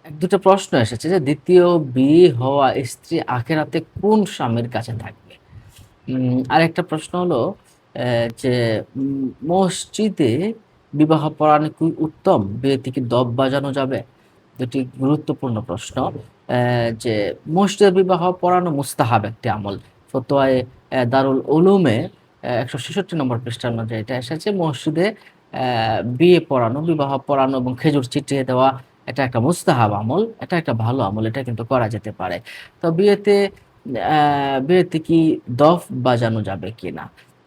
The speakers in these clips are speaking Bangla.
এক-দুটো প্রশ্ন এসেছে যে, দ্বিতীয় বিয়ে হওয়া স্ত্রী আখেরাতে কোন স্বামীর কাছে থাকবে? আরেকটা প্রশ্ন হলো যে, মসজিদে বিবাহ পড়ানো কি উত্তম? বিয়েতে কি দফ বাজানো যাবে? ২ টি গুরুত্বপূর্ণ প্রশ্ন। যে মসজিদে বিবাহ পড়ানো মুস্তাহাব একটি আমল। ফতোয়ায়ে দারুল উলুমে ১৬৬ নম্বর পৃষ্ঠার মধ্যে এটা এসেছে। মসজিদে বিয়ে পড়ানো, বিবাহ পড়ানো এবং খেজুর ছিটিয়ে দেওয়া এটা একটা মুস্তাহাব আমল। এটা একটা ভালো আমল। এটা কিন্তু করা যেতে পারে। তো বিয়েতে কি দফ বাজানো যাবে কিনা?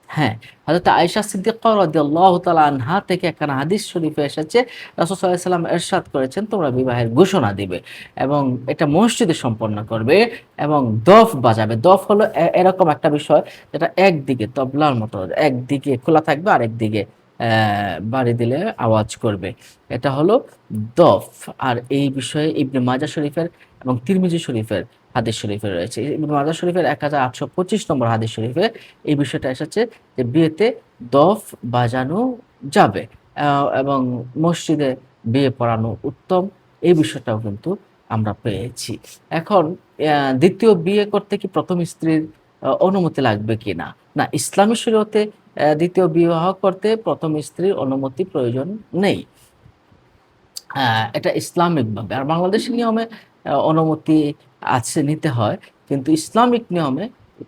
হ্যাঁ, হযরত আয়েশা সিদ্দিকা রাদিয়াল্লাহু তাআলা আনহা থেকে একখানা হাদিস শরীফে এসেছে। রাসূল সাল্লাল্লাহু আলাইহি সাল্লাম ইরশাদ করেছেন, "তোমরা বিবাহের ঘোষণা দিবে এবং এটা মসজিদে সম্পন্ন করবে এবং দফ বাজাবে।" দফ হলো এরকম একটা বিষয় যেটা একদিকে তবলার মতো একদিকে খোলা থাকবে আরেকদিকে বাড়ি দিলে আওয়াজ করবে। এটা হলো দফ। আর এই বিষয়ে ইবনে মাজাহ শরীফের এবং তিরমিজি শরীফের হাদিস শরীফে রয়েছে। ইবনে মাজাহ শরীফের ১৮২৫ নম্বর হাদিস শরীফে এই বিষয়টা এসেছে যে বিয়েতে দফ বাজানো যাবে। আ এবং মসজিদে বিয়ে পড়ানো উত্তম। এই বিষয়টাও কিন্তু আমরা পেয়েছি। এখন ২য় বিয়ে করতে কি ১ম স্ত্রীর অনুমতি লাগবে কিনা? না, ইসলামী শরীয়তে ২য় বিবাহ করতে ১ম স্ত্রীর অনুমতি প্রয়োজন নেই। এটা ইসলামিকভাবে। আর বাংলাদেশী নিয়মে অনুমতি আছে, নিতে হয়। কিন্তু ইসলামিক নিয়মে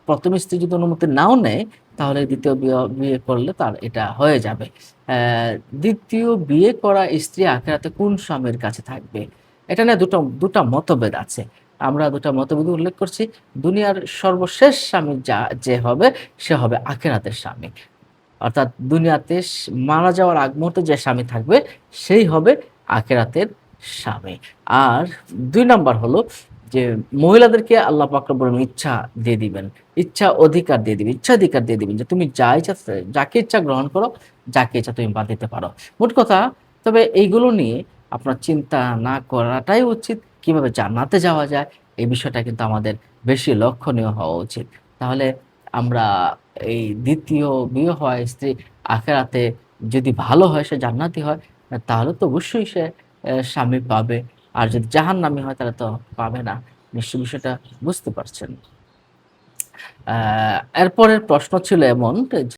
১ম স্ত্রী যদি অনুমতি নাও নেয়, তাহলে ২য় বিয়ে করলে তার এটা হয়ে যাবে। ২য় বিয়ে করা স্ত্রী আখিরাতে কোন স্বামীর কাছে থাকবে? এটা নিয়ে দুটা মতভেদ আছে। আমরা ২ টা মতভেদ উল্লেখ করছি। দুনিয়ার সর্বশেষ স্বামী যে হবে, সে হবে আখিরাতের স্বামী। অর্থাৎ দুনিয়াতে মারা যাওয়ার আগ মুহূর্তে যে স্বামী থাকবে, সেই হবে আখিরাতের স্বামী। আর ২ নাম্বার হলো যে মহিলাদেরকে আল্লাহ পাক রব্বুল আলামিন ইচ্ছা দিয়ে দিবেন। অধিকার দিয়ে দিবেন। ইচ্ছাধিকার দিয়ে দিবেন যে তুমি যা ইচ্ছা যাকে ইচ্ছা গ্রহণ করো, যাকে ইচ্ছা তুমি বাদ দিতে পারো। মোট কথা, তবে এইগুলো নিয়ে আপনার চিন্তা না করাটাই উচিত। কিভাবে জান্নাতে যাওয়া যায়, এই বিষয়টা কিন্তু আমাদের বেশি লক্ষণীয় হওয়া উচিত। তাহলে আমরা এই ২য় বিয়ে হওয়া স্ত্রী আখেরাতে যদি ভালো হয়, সে জান্নাতি হয়, তাহলে তো অবশ্যই সে স্বামী পাবে। আর যদি জাহান্নামী হয় তাহলে তো পাবে না। নিশ্চয়ই বিষয়টা বুঝতে পারছেন। এরপরের প্রশ্ন ছিল এমন